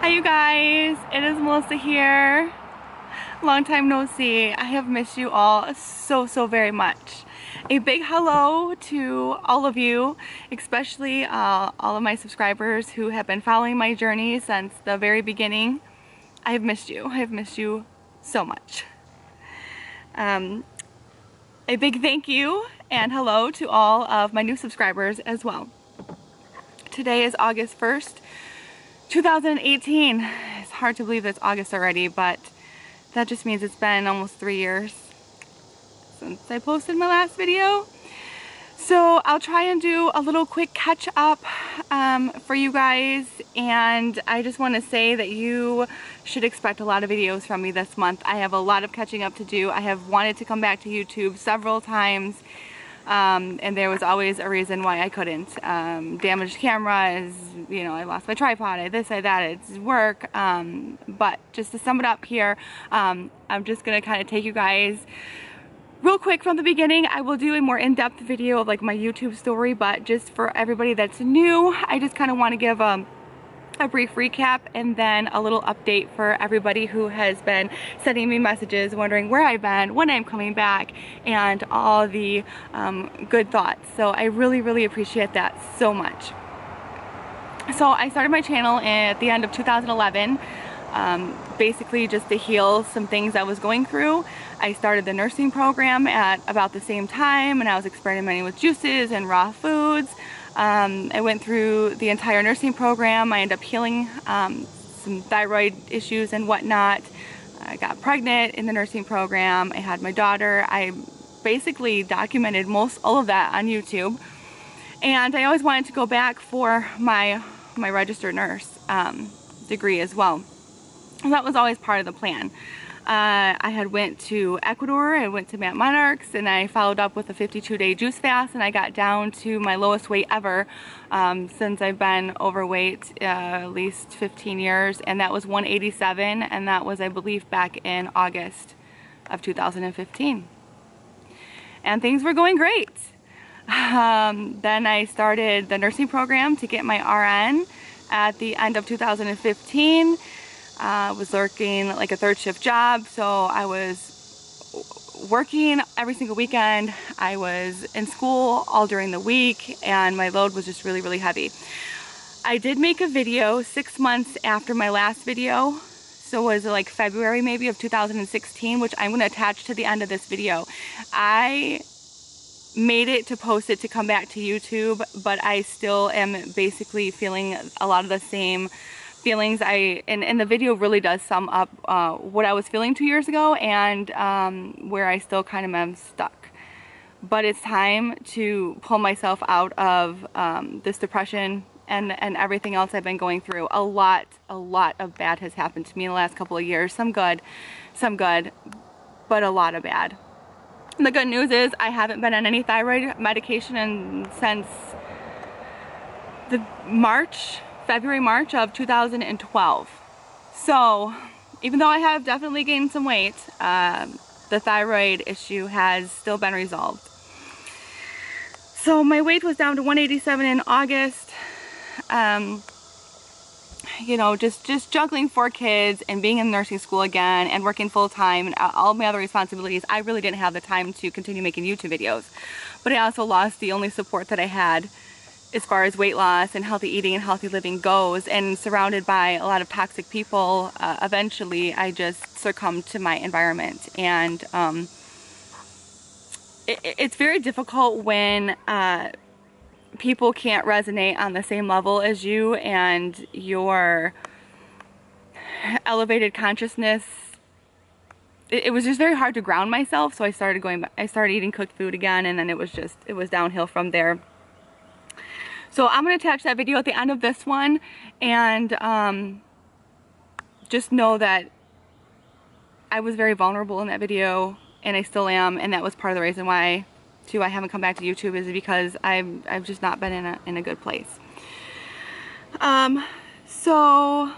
Hi you guys, it is Melissa here. Long time no see. I have missed you all so very much. A big hello to all of you, especially all of my subscribers who have been following my journey since the very beginning. I have missed you. I have missed you so much. A big thank you and hello to all of my new subscribers as well. Today is August 1st, 2018. It's hard to believe it's August already, but that just means it's been almost 3 years since I posted my last video. So I'll try and do a little quick catch up for you guys, and I just want to say that you should expect a lot of videos from me this month. I have a lot of catching up to do. I have wanted to come back to YouTube several times, and there was always a reason why I couldn't. Damaged cameras, you know, I lost my tripod, I this, I that, it's work. But just to sum it up here, I'm just gonna kind of take you guys real quick from the beginning. I will do a more in-depth video of like my YouTube story, but just for everybody that's new, I just kind of want to give a brief recap and then a little update for everybody who has been sending me messages wondering where I've been, when I'm coming back, and all the good thoughts. So I really appreciate that so much. So I started my channel at the end of 2011, basically just to heal some things I was going through. I started the nursing program at about the same time, and I was experimenting with juices and raw foods. I went through the entire nursing program. I ended up healing some thyroid issues and whatnot. I got pregnant in the nursing program. I had my daughter. I basically documented all of that on YouTube. And I always wanted to go back for my registered nurse degree as well. And that was always part of the plan. I had went to Ecuador, I went to Mount Monarchs, and I followed up with a 52-day juice fast, and I got down to my lowest weight ever since I've been overweight at least 15 years, and that was 187, and that was, I believe, back in August of 2015. And things were going great. Then I started the nursing program to get my RN at the end of 2015. Was working like a third shift job, so I was working every single weekend. I was in school all during the week, and my load was just really heavy. I did make a video 6 months after my last video, so it was like February maybe of 2016, which I'm going to attach to the end of this video. I made it to post it to come back to YouTube, but I still am basically feeling a lot of the same feelings. And the video really does sum up what I was feeling 2 years ago, and where I still kind of am stuck. But it's time to pull myself out of this depression and everything else I've been going through. A lot of bad has happened to me in the last couple of years. Some good, but a lot of bad. The good news is I haven't been on any thyroid medication since the February, March of 2012. So even though I have definitely gained some weight, the thyroid issue has still been resolved. So my weight was down to 187 in August. You know, just juggling 4 kids and being in nursing school again and working full time and all my other responsibilities, I really didn't have the time to continue making YouTube videos. But I also lost the only support that I had as far as weight loss and healthy eating and healthy living goes, and surrounded by a lot of toxic people. Eventually I just succumbed to my environment, and it's very difficult when people can't resonate on the same level as you, and your elevated consciousness. It was just very hard to ground myself, so I started eating cooked food again, and then it was downhill from there. So I'm going to attach that video at the end of this one, and just know that I was very vulnerable in that video, and I still am, and that was part of the reason why too I haven't come back to YouTube, is because I've just not been in a good place. So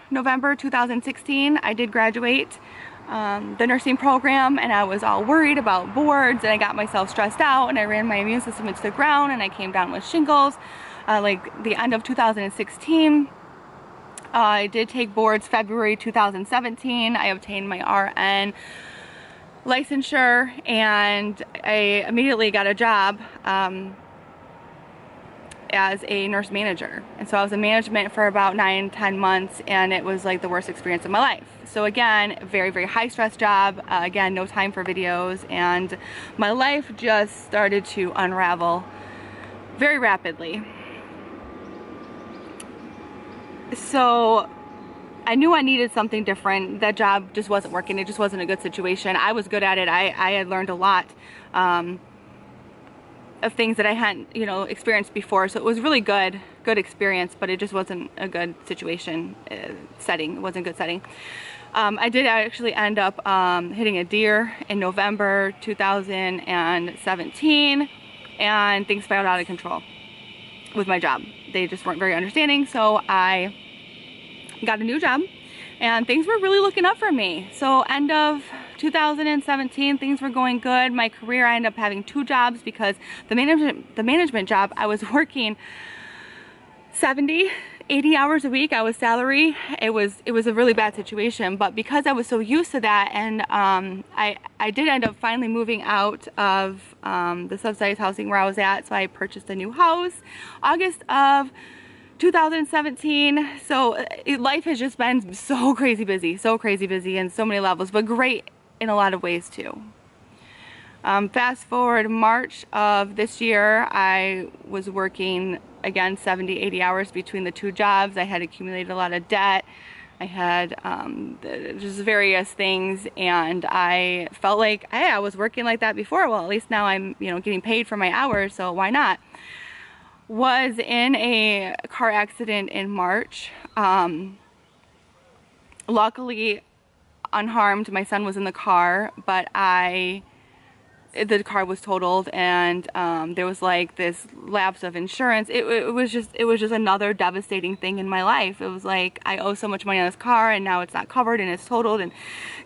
November 2016, I did graduate the nursing program, and I was all worried about boards, and I got myself stressed out, and I ran my immune system into the ground, and I came down with shingles like the end of 2016. I did take boards February 2017. I obtained my RN licensure, and I immediately got a job as a nurse manager. And so I was in management for about 9-10 months, and it was like the worst experience of my life. So again, very, very high stress job. Again, no time for videos, and my life just started to unravel very rapidly. So I knew I needed something different. That job just wasn't working. It just wasn't a good situation. I was good at it. I had learned a lot of things that I hadn't, you know, experienced before. So it was really good experience, but it just wasn't a good situation setting. It wasn't a good setting. I did actually end up hitting a deer in November 2017, and things spiraled out of control with my job. They just weren't very understanding, so I got a new job, and things were really looking up for me. So end of 2017, things were going good. My career, I ended up having 2 jobs because the management job, I was working 70, 80 hours a week. I was salary. It was a really bad situation, but because I was so used to that, and I did end up finally moving out of the subsidized housing where I was at. So I purchased a new house August of 2017. So life has just been so crazy busy in so many levels, but great in a lot of ways too. Fast forward March of this year, I was working again 70, 80 hours between the 2 jobs. I had accumulated a lot of debt. I had just various things, and I felt like, hey, I was working like that before. Well, at least now I'm, you know, getting paid for my hours, so why not? Was in a car accident in March. Luckily unharmed. My son was in the car, but the car was totaled, and there was like this lapse of insurance. It was just another devastating thing in my life. It was like, I owe so much money on this car, and now it's not covered and it's totaled, and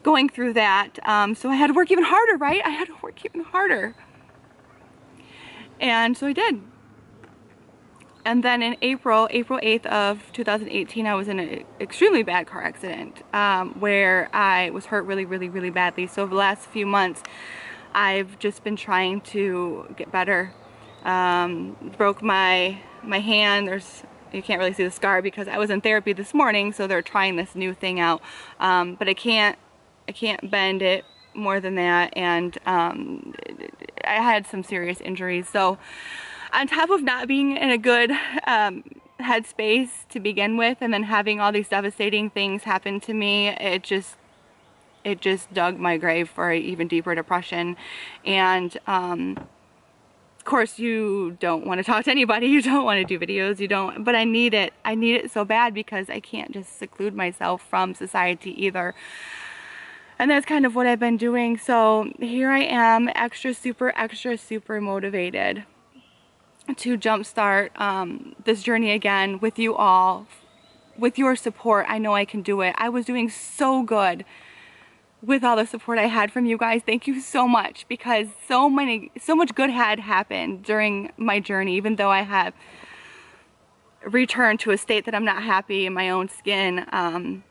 going through that. So I had to work even harder, right? I had to work even harder. And so I did. And then in April 8th of 2018, I was in an extremely bad car accident where I was hurt really, really, really badly. So over the last few months, I've just been trying to get better. Broke my hand. You can't really see the scar because I was in therapy this morning, so they're trying this new thing out. But I can't bend it more than that, and I had some serious injuries. So on top of not being in a good headspace to begin with, and then having all these devastating things happen to me, it just dug my grave for an even deeper depression. And of course, you don't want to talk to anybody, you don't want to do videos, but I need it so bad because I can't just seclude myself from society either. And that's kind of what I've been doing. So here I am, extra super motivated to jumpstart this journey again with you all, with your support. I know I can do it. I was doing so good with all the support I had from you guys. Thank you so much, because so much good had happened during my journey. Even though I have returned to a state that I'm not happy in my own skin,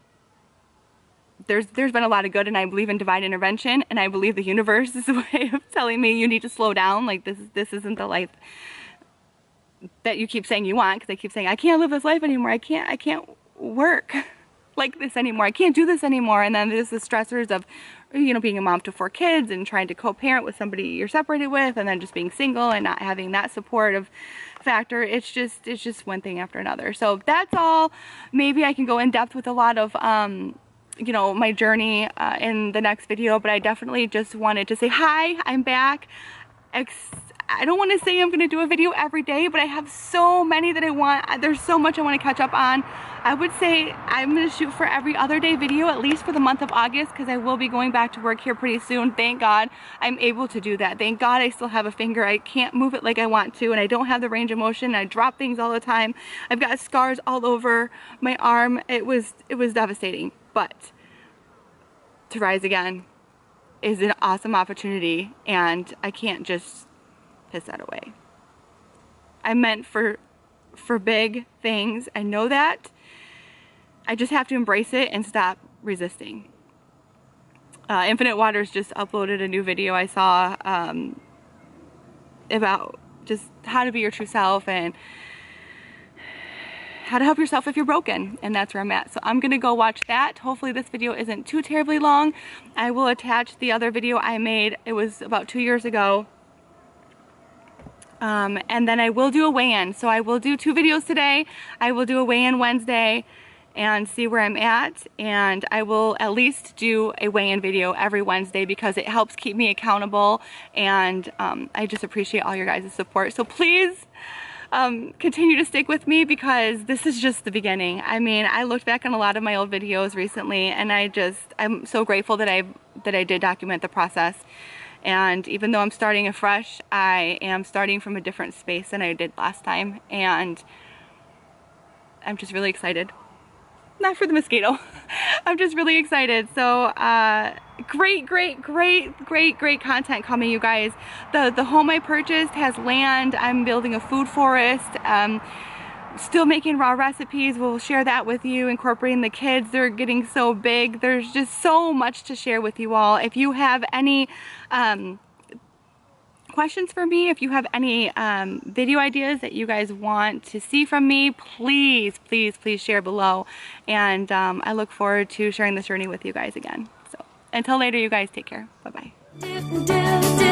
there's been a lot of good, and I believe in divine intervention, and I believe the universe is a way of telling me you need to slow down. Like, this isn't the life that you keep saying you want, because I keep saying I can't live this life anymore. I can't work like this anymore. I can't do this anymore. And then there's the stressors of, you know, being a mom to 4 kids and trying to co-parent with somebody you're separated with, and then just being single and not having that supportive factor. It's just one thing after another. So that's all. Maybe I can go in depth with a lot of you know, my journey in the next video, but I definitely just wanted to say hi, I'm back. I don't want to say I'm going to do a video every day, but I have so many that I want. There's so much I want to catch up on. I would say I'm going to shoot for every other day video, at least for the month of August, because I will be going back to work here pretty soon. Thank God I'm able to do that. Thank God I still have a finger. I can't move it like I want to, and I don't have the range of motion. I drop things all the time. I've got scars all over my arm. It was devastating, but to rise again is an awesome opportunity, and I can't just piss that away. I'm meant for big things. I know that. I just have to embrace it and stop resisting. Infinite Waters just uploaded a new video I saw about just how to be your true self and how to help yourself if you're broken, and that's where I'm at. So I'm gonna go watch that. Hopefully this video isn't too terribly long. I will attach the other video I made. It was about 2 years ago. And then I will do a weigh-in. So I will do 2 videos today. I will do a weigh-in Wednesday and see where I'm at, and I will at least do a weigh-in video every Wednesday because it helps keep me accountable, and I just appreciate all your guys' support. So please continue to stick with me because this is just the beginning. I mean, I looked back on a lot of my old videos recently, and I'm so grateful that I did document the process. And even though I'm starting afresh, I am starting from a different space than I did last time, and I'm just really excited. Not for the mosquito. I'm just really excited. So great content coming, you guys. The home I purchased has land. I'm building a food forest. Still making raw recipes. We'll share that with you, incorporating the kids. They're getting so big. There's just so much to share with you all. If you have any questions for me, if you have any video ideas that you guys want to see from me, please share below, and I look forward to sharing this journey with you guys again. So until later, you guys take care. Bye bye.